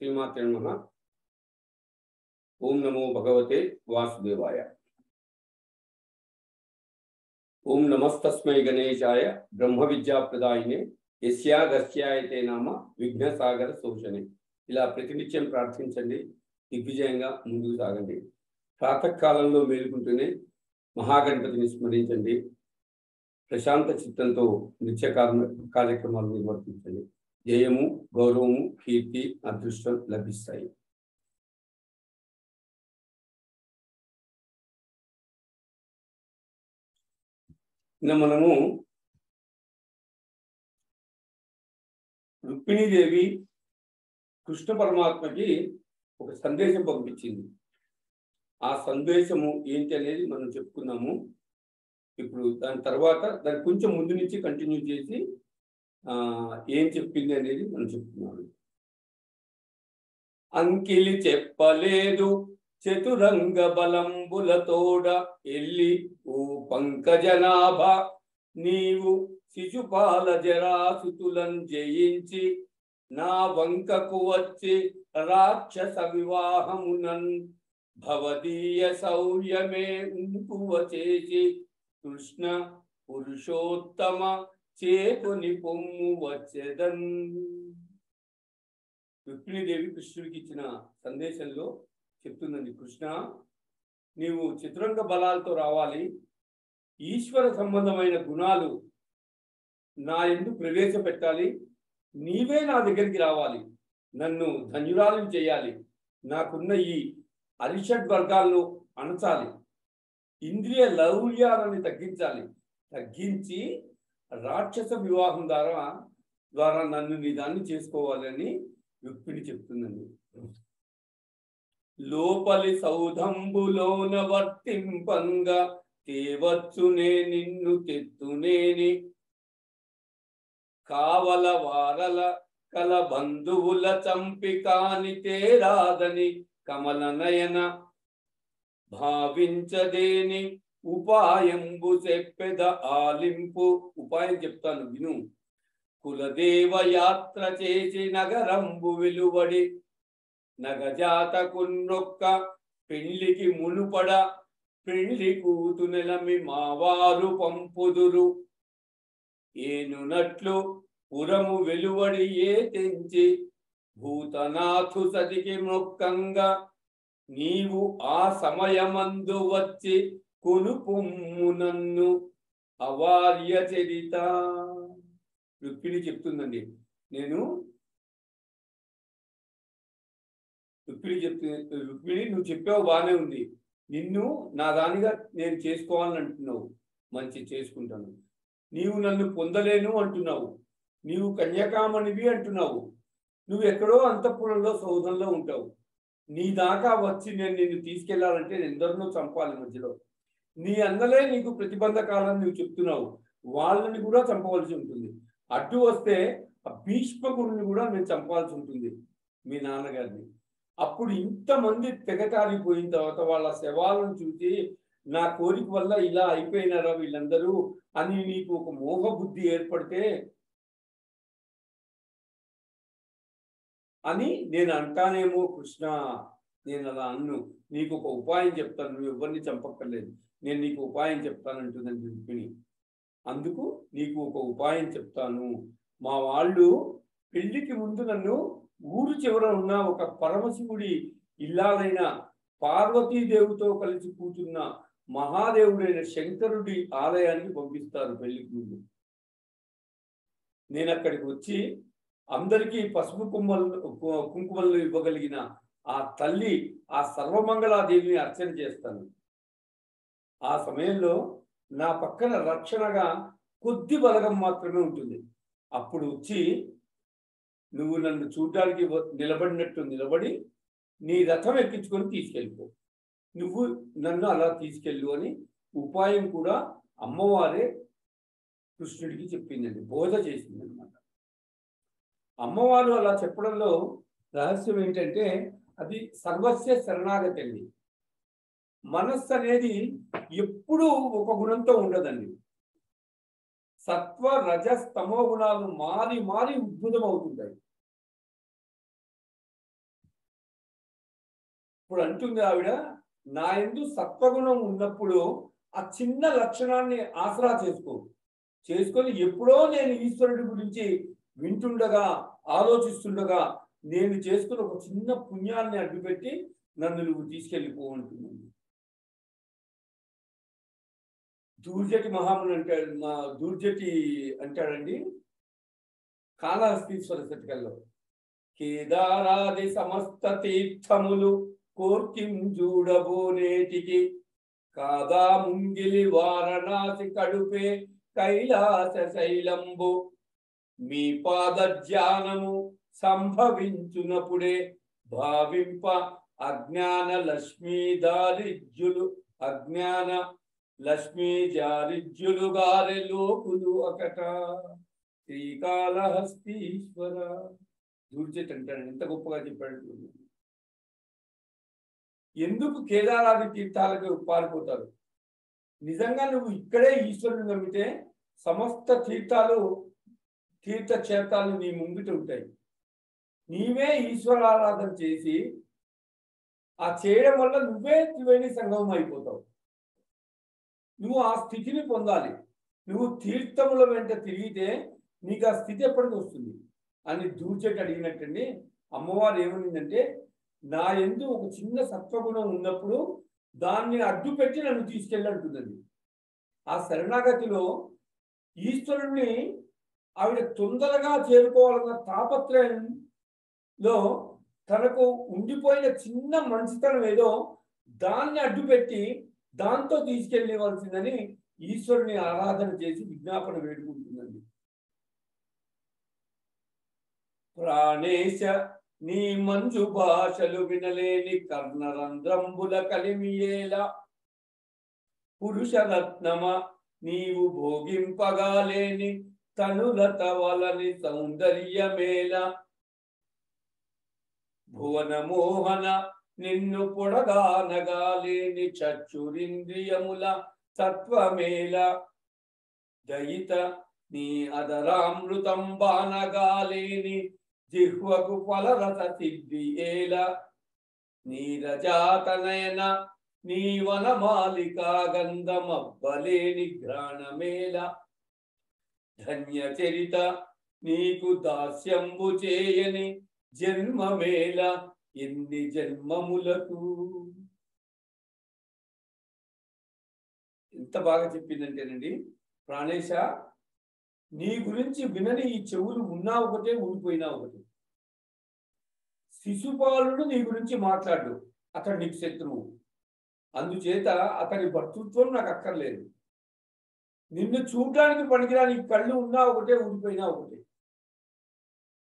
శ్రీమాత్రే నమః. ఓం నమో భగవతే వాసుదేవాయ. ఓం నమస్తస్మై గణేశాయ బ్రహ్మ విద్యా ప్రదాయినే యస్యాగస్యాయతే నామ విఘ్నసాగర శోషణే. ఇలా ప్రతినిత్యం ప్రార్థించండి, దిగ్విజయంగా ముందుకు సాగండి. ప్రాతకాలంలో మేలుకుంటూనే మహాగణపతిని స్మరించండి. ప్రశాంత చిత్తంతో నిత్య కార్యక్రమాలు నిర్వర్తించండి. జయము, గౌరవము, కీర్తి, అదృష్టం లభిస్తాయి. మనము రుక్మిణీదేవి కృష్ణ పరమాత్మకి ఒక సందేశం పంపించింది. ఆ సందేశము ఏంటి అనేది మనం చెప్పుకున్నాము. ఇప్పుడు దాని తర్వాత దాని కొంచెం ముందు నుంచి కంటిన్యూ చేసి ఏం చెప్పింది అనేది మనం చెప్తున్నాము. అంకిలి చెప్పలేదు చతురంగ బలంబులతోడ ఎల్లి ఓ పంకజనాభ, నీవు శిశుపాల జరాసుతులను జయించి నా వంకకు వచ్చి రాక్షస వివాహమునన్ భవదీయ శౌర్యమే ఉంకువ చేసి కృష్ణ పురుషోత్తమ చేకుని పొమ్ము వచ్చేదన్. రుక్మిణీదేవి కృష్ణుడికి ఇచ్చిన సందేశంలో చెప్తుందండి, కృష్ణ నీవు చతురంగ బలాలతో రావాలి, ఈశ్వర సంబంధమైన గుణాలు నా యందు ప్రవేశపెట్టాలి, నీవే నా దగ్గరికి రావాలి, నన్ను ధన్యురాలను చేయాలి, నాకున్న ఈ అరిషడ్ వర్గాలను అణచాలి, ఇంద్రియ లౌల్యాలని తగ్గించాలి, తగ్గించి రాక్షస వివాహం ద్వారా నన్ను నీ దాన్ని చేసుకోవాలని రుక్మిణి చెప్తుందండి. లోపలి సౌధంబులోన వర్తింపంగా తేవచ్చునే నిన్ను తెత్తునేని కావల వారల కల బంధువుల చంపికాని తేరాదని కమల నయన భావించదేని ఉపాయంబు చెప్పెద ఆలింపు. ఉపాయం చెప్తాను విను. కులదేవ యాత్ర చేసి నగరంబు వెలువడి నగజాతకున్నొక్క పెళ్లికి మునుపడ పెళ్లి కూతునెలమి మావారు పంపుదురు ఏనునట్లు పురము వెలువడి ఏ తెంచి భూతనాథు సతికి మొక్కంగా నీవు ఆ సమయమందు వచ్చి కొనుపుమ్ము నన్ను అవార్య చరిత. రుక్మిణి చెప్తుందండి, రుక్మిణి నువ్వు చెప్పావు బాగానే ఉంది, నిన్ను నా దానిగా నేను చేసుకోవాలని అంటున్నావు, మంచి చేసుకుంటాను. నీవు నన్ను పొందలేను అంటున్నావు, నీవు కన్యకామణివి అంటున్నావు, నువ్వు ఎక్కడో అంతఃపురంలో సౌధంలో ఉంటావు, నీ దాకా వచ్చి నేను నిన్ను తీసుకెళ్లాలంటే ఎందరినో చంపాలి మధ్యలో. నీ అన్నలే నీకు ప్రతిబంధకాలని నువ్వు చెప్తున్నావు, వాళ్ళని కూడా చంపవలసి ఉంటుంది. అడ్డు వస్తే ఆ భీష్మకుడిని కూడా నేను చంపాల్సి ఉంటుంది, మీ నాన్నగారిని. అప్పుడు ఇంతమంది తెగటారిపోయిన తర్వాత వాళ్ళ శవాలను చూసి నా కోరిక వల్ల ఇలా అయిపోయినారా వీళ్ళందరూ అని నీకు ఒక మోహ బుద్ధి ఏర్పడితే అని నేను అంటానేమో కృష్ణ. నేను అలా అన్ను, నీకు ఒక ఉపాయం చెప్తాను, నువ్వు ఎవరిని చంపక్కర్లేదు, నేను నీకు ఉపాయం చెప్తానంటుందని రుక్మిణి. అందుకు నీకు ఒక ఉపాయం చెప్తాను. మా వాళ్ళు పెళ్లికి ముందు నన్ను ఊరు చివర ఉన్న ఒక పరమశివుడి ఇల్లాలైన పార్వతీదేవితో కలిసి కూర్చున్న మహాదేవుడైన శంకరుడి ఆలయానికి పంపిస్తారు పెళ్లికి ముందు. నేను అక్కడికి వచ్చి అందరికీ పసుపు కుంకుమలు ఇవ్వగలిగిన ఆ తల్లి, ఆ సర్వమంగళాదేవిని అర్చన చేస్తాను. ఆ సమయంలో నా పక్కన రక్షణగా కొద్ది బలగం మాత్రమే ఉంటుంది. అప్పుడు వచ్చి నువ్వు నన్ను చూడడానికి నిలబడినట్టు నిలబడి నీ రథం ఎక్కించుకొని తీసుకెళ్ళిపో, నువ్వు నన్ను అలా తీసుకెళ్ళు అని ఉపాయం కూడా అమ్మవారే కృష్ణుడికి చెప్పిందండి, బోధ చేసింది అనమాట. అమ్మవారు అలా చెప్పడంలో రహస్యం ఏంటంటే అది సర్వస్య శరణాగతి అండి. మనస్సు అనేది ఎప్పుడూ ఒక గుణంతో ఉండదండి. సత్వ రజస్ తమో గుణాలు మారి మారి ఉద్భుతం అవుతుంటాయి. ఇప్పుడు అంటుంది ఆవిడ, నా యందు సత్వగుణం ఉన్నప్పుడు ఆ చిన్న లక్షణాన్ని ఆసరా చేసుకొని ఎప్పుడో నేను ఈశ్వరుడి గురించి వింటుండగా ఆలోచిస్తుండగా నేను చేసుకున్న ఒక చిన్న పుణ్యాన్ని అడ్డుపెట్టి నన్ను నువ్వు తీసుకెళ్ళిపో అంటున్నాను. దూర్జటి మహాముని అంటాడు, మా దూర్జటి అంటాడండి కాళహస్తీశ్వర శతకంలో, కేదారాది సమస్త తీర్థములు కోర్కిం జూడబోనేటికి కాదా ముంగిలి వారణాసి కడుపే కైలాస శైలంబు మీ పాద ధ్యానము సంభవించునప్పుడే భావింప అజ్ఞాన లక్ష్మీ జారిజ్యులు గారె లోకులు అకట శ్రీకాళహస్తీశ్వర. దూర్జటి అంటాడు, ఎంత గొప్పగా చెప్పాడు. ఎందుకు కేదారాది తీర్థాలకు పారిపోతారు? నిజంగా నువ్వు ఇక్కడే ఈశ్వరుని నమ్మితే సమస్త తీర్థక్షేత్రాలు నీ ముంగిట ఉంటాయి. నీవే ఈశ్వరారాధన చేసి ఆ చేయడం వల్ల నువ్వే త్రివేణి సంగమం అయిపోతావు. నువ్వు ఆ స్థితిని పొందాలి. నువ్వు తీర్థముల వెంట తిరిగితే నీకు ఆ స్థితి ఎప్పటికి వస్తుంది అని దూర్జటి అడిగినట్టండి. అమ్మవారు ఏమనిందంటే, నా యందు ఒక చిన్న సత్వగుణం ఉన్నప్పుడు దాన్ని అడ్డుపెట్టి నన్ను తీసుకెళ్ళంటుందండి. ఆ శరణాగతిలో ఈశ్వరుణ్ణి ఆవిడ తొందరగా చేరుకోవాలన్న తాపత్రయంలో తనకు ఉండిపోయిన చిన్న మంచితనం ఏదో దాన్ని అడ్డుపెట్టి దాంతో తీసుకెళ్ళవలసిందని ఈశ్వరుని ఆరాధన చేసి విజ్ఞాపన వేడుకుంటుందండి. ప్రాణేశ నీ మంజు భాషలు వినలేని కర్ణరంధ్రంబుల కలిమియేలా పురుషరత్నమ నీవు భోగింపగాలేని తనులత వలని సౌందర్యమేల భువన మోహన నిన్ను పొడగానగాలేని చక్షురింద్రియముల తత్వమేల దయిత నీ అదరామృతం బానగాలేని జిహ్వకు ఫలరస సిద్ధి ఏల నీరజాతనయన నీ వనమాలికా గంధమబ్బలేని ఘ్రాణమేల ధన్య చరిత నీకు దాస్యంబు చేయని జన్మమేల ఎన్ని జన్మములకు. ఎంత బాగా చెప్పిందంటేనండి, ప్రాణేశ నీ గురించి వినని ఈ చెవులు ఉన్నా ఒకటే ఊడిపోయినా ఒకటే. శిశుపాలుడు నీ గురించి మాట్లాడు, అతడు నీకు శత్రువు. అందుచేత అతని భర్తృత్వం నాకు అక్కర్లేదు. నిన్ను చూడడానికి పనికిరాని కళ్ళు ఉన్నా ఒకటే ఊడిపోయినా ఒకటే.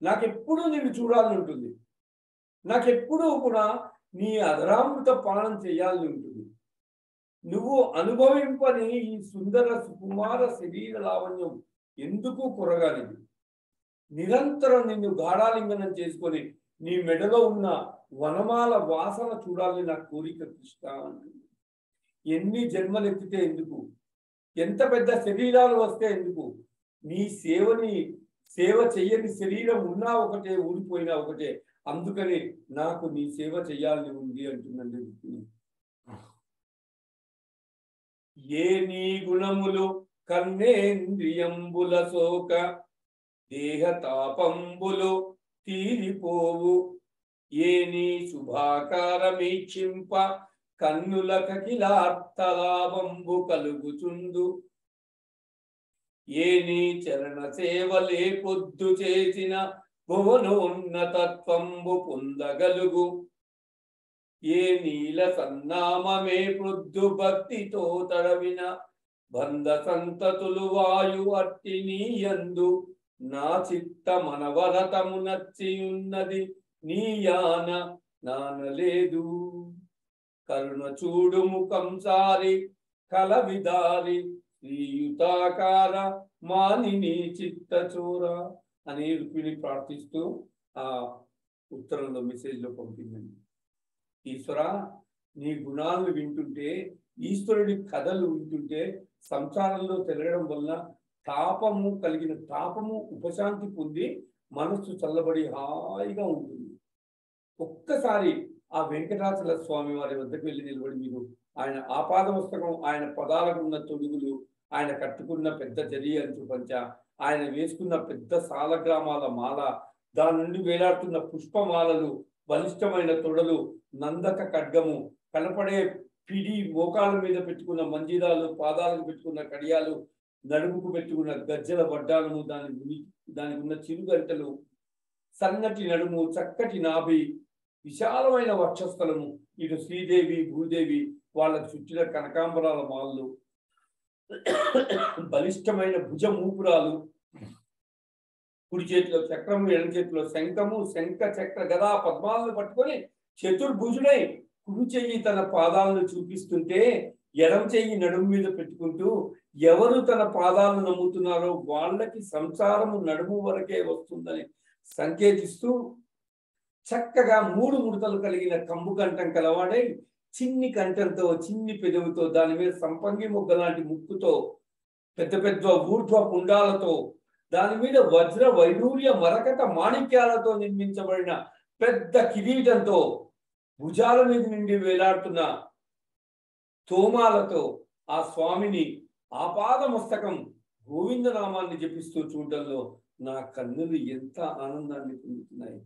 నాకెప్పుడు నిన్ను చూడాలని ఉంటుంది. నాకెప్పుడు కూడా నీ అధరామృత పానం చేయాలని ఉంటుంది. నువ్వు అనుభవింపని ఈ సుందర సుకుమార శరీర లావణ్యం ఎందుకు కొరగానిది? నిరంతరం నిన్ను గాఢాలింగనం చేసుకొని నీ మెడలో ఉన్న వనమాల వాసన చూడాలని నా కోరిక కృష్ణ అంటుంది. ఎన్ని జన్మలెత్తితే ఎందుకు? ఎంత పెద్ద శరీరాలు వస్తే ఎందుకు? నీ సేవ చెయ్యని శరీరం ఉన్నా ఒకటే, ఊడిపోయినా ఒకటే. అందుకని నాకు నీ సేవ చెయ్యాలని ఉంది అంటుందండి. ఏ నీ గుణములు కర్ణేంద్రియంబుల శోక దేహ తాపంబులు తీరిపోవు, ఏ నీ శుభాకారమీక్షింప కన్నుల కకిలార్తలాభంబు కలుగుచుండు, ఏ నీ చరణ సేవలే పొద్దు చేసిన భువనోన్నతత్వంబు పొందగలుగు, ఏ నీల సన్నామమే ప్రొద్దు భక్తితో తడవిన బంధ సంతతులు వాయు అట్టి నీయందు నా చిత్త మనవరతము నచ్చియున్నది నీయాన నానలేదు, కరుణ చూడు ముఖం సారి కలవిదారి శ్రీయుతాకార మానిని చిత్త చోర అని రుక్మిణి ప్రార్థిస్తూ ఆ ఉత్తరంలో మెసేజ్లో పంపిందండి. ఈశ్వర, నీ గుణాలను వింటుంటే, ఈశ్వరుడి కథలు వింటుంటే సంసారంలో తిరగడం వలన కలిగిన తాపము ఉపశాంతి పొంది మనస్సు చల్లబడి హాయిగా ఉంటుంది. ఒక్కసారి ఆ వెంకటాచల స్వామి వారి వద్దకు వెళ్ళి నిలబడి మీరు ఆయన ఆపాదమస్తకం, ఆయన పదాలకు ఉన్న తొడుగులు, ఆయన కట్టుకున్న పెద్ద జరి అంచు పంచ, ఆయన వేసుకున్న పెద్ద సాలగ్రామాల మాల, దాని నుండి వేలాడుతున్న పుష్పమాలలు, బలిష్టమైన తొడలు, నందక ఖడ్గము, కనపడే పిడి, మోకాళ్ళ మీద పెట్టుకున్న మంజీరాలు, పాదాలకు పెట్టుకున్న కడియాలు, నడుముకు పెట్టుకున్న గజ్జల వడ్డానము, దానికి ఉన్న చిరుగంటలు, సన్నటి నడుము, చక్కటి నాభి, విశాలమైన వక్షస్థలము, ఇటు శ్రీదేవి భూదేవి వాళ్ళకు చుట్టిన కనకాంబరాల మాలలు, బలిష్టమైన భుజమూపురాలు, కుడి చేతిలో చక్రము, ఎడమ చేతిలో శంఖము, శంఖ చక్ర గదా పద్మాలను పట్టుకొని చతుర్భుజుడై కుడి చెయ్యి తన పాదాలను చూపిస్తుంటే ఎడమ చెయ్యి నడుము మీద పెట్టుకుంటూ ఎవరు తన పాదాలను నమ్ముతున్నారో వాళ్ళకి సంసారము నడుము వరకే వస్తుందని సంకేతిస్తూ చక్కగా 3 ముడతలు కలిగిన కంబు కంఠం కలవాడై చిన్ని కంఠంతో, చిన్ని పెదవుతో, దాని మీద సంపంగి మొగ్గ లాంటి ముక్కుతో, పెద్ద పెద్ద ఊర్ధ్వ పుండాలతో, దాని మీద వజ్ర వైడూర్య మరకట మాణిక్యాలతో నిర్మించబడిన పెద్ద కిరీటంతో, భుజాల మీద నుండి వేలాడుతున్న తోమాలతో ఆ స్వామిని ఆపాద మస్తకం గోవిందనామాన్ని జపిస్తూ చూడడంలో నా కన్నులు ఎంత ఆనందాన్ని పొందుతున్నాయి.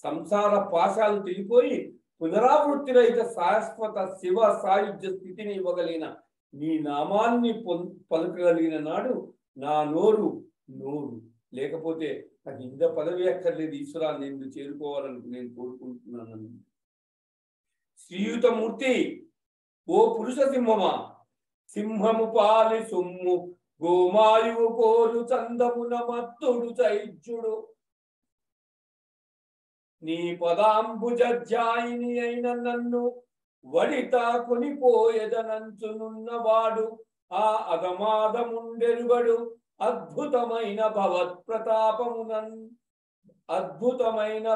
సంసార పాశాలు తెగిపోయి పునరావృత్తి రహిత శాశ్వత శివ సాయుధ్య స్థితిని ఇవ్వగలిగిన నీ నామాన్ని పలుకగలిగిన నాడు నా నోరు లేకపోతే నాకు ఇంత పదవి అక్కర్లేదు, ఈశ్వరాన్ని నిన్ను చేరుకోవాలని నేను కోరుకుంటున్నాను. శ్రీయుతమూర్తి, ఓ పురుష సింహమా, సింహము పాలి సొమ్ము గోమాయువు కోరు చందమున మత్తుడు చైత్యుడు, నీ పదాంబుజాయిని అయిన నన్ను వడితా కొనిపోయేదనంచునున్నవాడు ఆ అగమాదముండెరుగడు అద్భుతమైన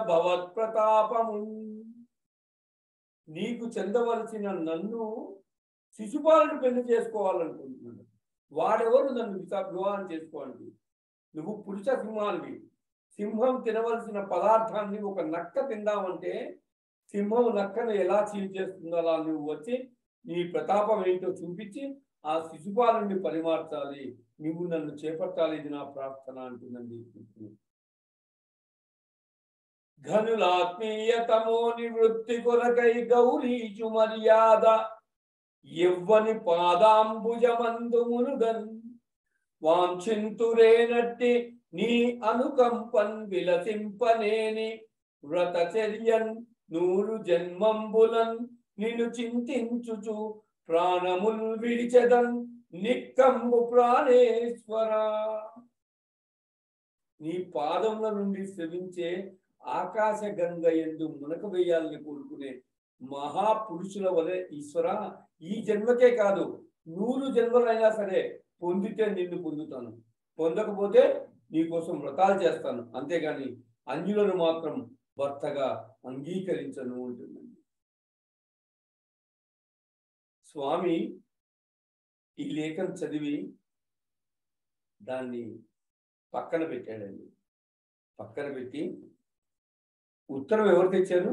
భవత్ప్రతాపము. నీకు చెందవలసిన నన్ను శిశుపాలను పెళ్లి చేసుకోవాలనుకుంటున్నాను. వాడెవరు నన్ను వివాహం చేసుకోవాలి? నువ్వు పురుష సింహానివి. సింహం తినవలసిన పదార్థాన్ని ఒక నక్క తిందామంటే సింహం నక్కను ఎలా చీల్ చేస్తుందో అలా నువ్వు వచ్చి నీ ప్రతాపం ఏంటో చూపించి ఆ శిశుపాలుని పరిమార్చాలి, నువ్వు నన్ను చేపట్టాలి, ఇది నా ప్రార్థన అంటుందండి. ఘనులాత్మీయతమో నివృత్తి కొరకై గౌరీచు మర్యాద ఎవ్వని పాదాంబుజమందు మునుగన్ వాంఛింతురేనట్టి నీ అనుకంపన్ విలసింపనేని వ్రతచర్యన్ 100 జన్మంబులన్ నిన్ను చింతించుచు ప్రాణముల్ విడిచెదన్ నిక్కంబు ప్రాణేశ్వర. నీ పాదముల నుండి శ్రవించే ఆకాశ గంగ యందు మునక వేయాలని కోరుకునే మహాపురుషుల వలె ఈశ్వర, ఈ జన్మకే కాదు 100 జన్మలైనా సరే పొందితే నిన్ను పొందుతాను, పొందకపోతే నీకోసం వ్రతాలు చేస్తాను, అంతేగాని అన్యులను మాత్రం భర్తగా అంగీకరించను ఉంటుందండి. స్వామి ఈ లేఖను చదివి దాన్ని పక్కన పెట్టాడండి. పక్కన పెట్టి ఉత్తరం ఎవరు తెచ్చారు?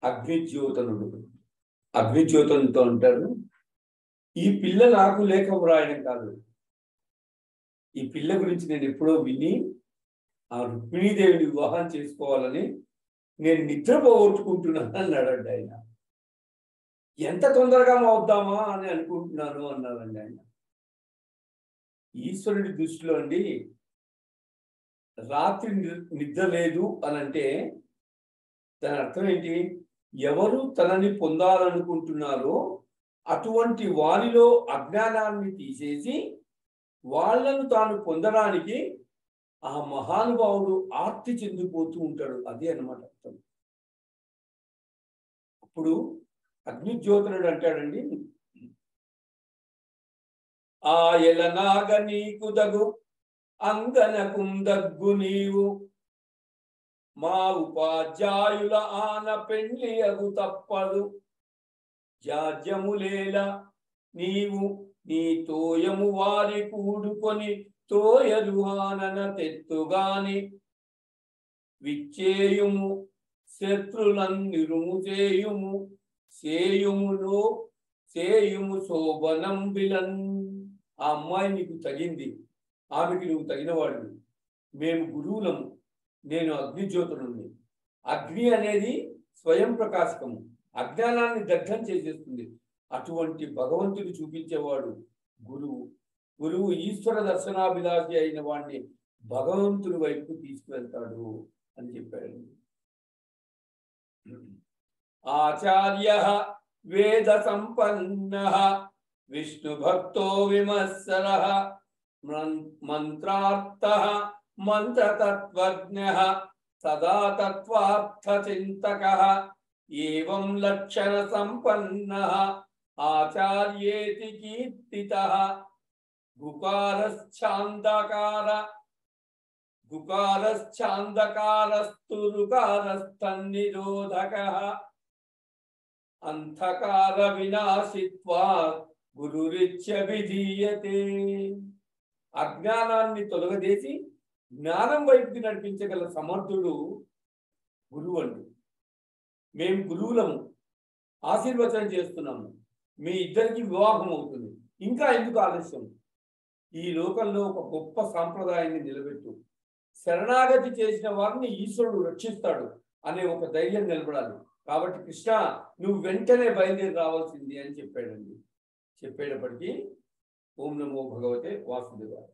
అగ్నిజ్యోతనుడు. అగ్నిజ్యోతనుతో అంటారు, ఈ పిల్ల నాకు లేఖ వ్రాయడం కాదు, ఈ పిల్ల గురించి నేను ఎప్పుడో విని ఆ రుక్మిణీదేవిని వివాహం చేసుకోవాలని నేను నిద్రపోగొట్టుకుంటున్నాను అన్నాడండి ఆయన. ఎంత తొందరగా అవుద్దామా అని అనుకుంటున్నాను అన్నారండి ఆయన. ఈశ్వరుడి దృష్టిలో అండి రాత్రి నిద్ర లేదు అని అంటే దాని అర్థం ఏంటి? ఎవరు తనని పొందాలనుకుంటున్నారో అటువంటి వారిలో అజ్ఞానాన్ని తీసేసి వాళ్ళను తాను పొందడానికి ఆ మహానుభావుడు ఆర్తి చెందిపోతూ ఉంటాడు. అదే అన్నమాట అర్థం. అప్పుడు అగ్నిజ్యోతనుడు అంటాడండి, ఆ ఎలనాగ నీకు దగు అంగనకుందగ్గు నీవు మా ఉపాధ్యాయుల ఆన పెండ్లి అగు తప్పదు జాజ్యములేల నీవు నీ తోయము వారి కూడుకొని తోయలు ఆనన తెత్తుగాని విచ్చేయుము శత్రులను నిరుము చేయుము చేయుములో చేయుము శోభనం బిలన్. ఆ అమ్మాయి నీకు తగింది, ఆమెకి నువ్వు తగినవాడివి. మేము గురువులము, నేను అగ్నిజ్యోతులని. అగ్ని అనేది స్వయం ప్రకాశకము, అజ్ఞానాన్ని దగ్ధం చేసేస్తుంది. అటువంటి భగవంతుడు చూపించేవాడు గురువు. గురువు ఈశ్వర దర్శనాభిలాషి అయిన వాడిని భగవంతుడి వైపు తీసుకువెళ్తాడు అని చెప్పాడు. ఆచార్య వేద సంపన్న విష్ణు భక్తో విమత్సర మంత్రార్థ మంత్రతత్వజ్ఞ సదా తత్వార్థ చింతక ఏవం లక్షణ సంపన్న ఆచార్యేతి కీర్తితః గుకారశ్చాందకారస్తు రుకారస్తన్నిరోధకః అంధకార వినాశిత్వాత్ గురురిత్యభిధీయతే. అజ్ఞానాన్ని తొలగదేసి జ్ఞానం వైపుకి నడిపించగల సమర్థుడు గురువు అండి. మేము గురువులము, ఆశీర్వచనం చేస్తున్నాము, మీ ఇద్దరికి వివాహం అవుతుంది, ఇంకా ఎందుకు ఆలస్యం? ఈ లోకంలో ఒక గొప్ప సాంప్రదాయాన్ని నిలబెట్టు, శరణాగతి చేసిన వారిని ఈశ్వరుడు రక్షిస్తాడు అనే ఒక ధైర్యం నిలబడాలి. కాబట్టి కృష్ణ నువ్వు వెంటనే బయలుదేరి రావాల్సింది అని చెప్పాడండి. చెప్పేటప్పటికీ ఓం నమో భగవతే వాసుదేవాయ.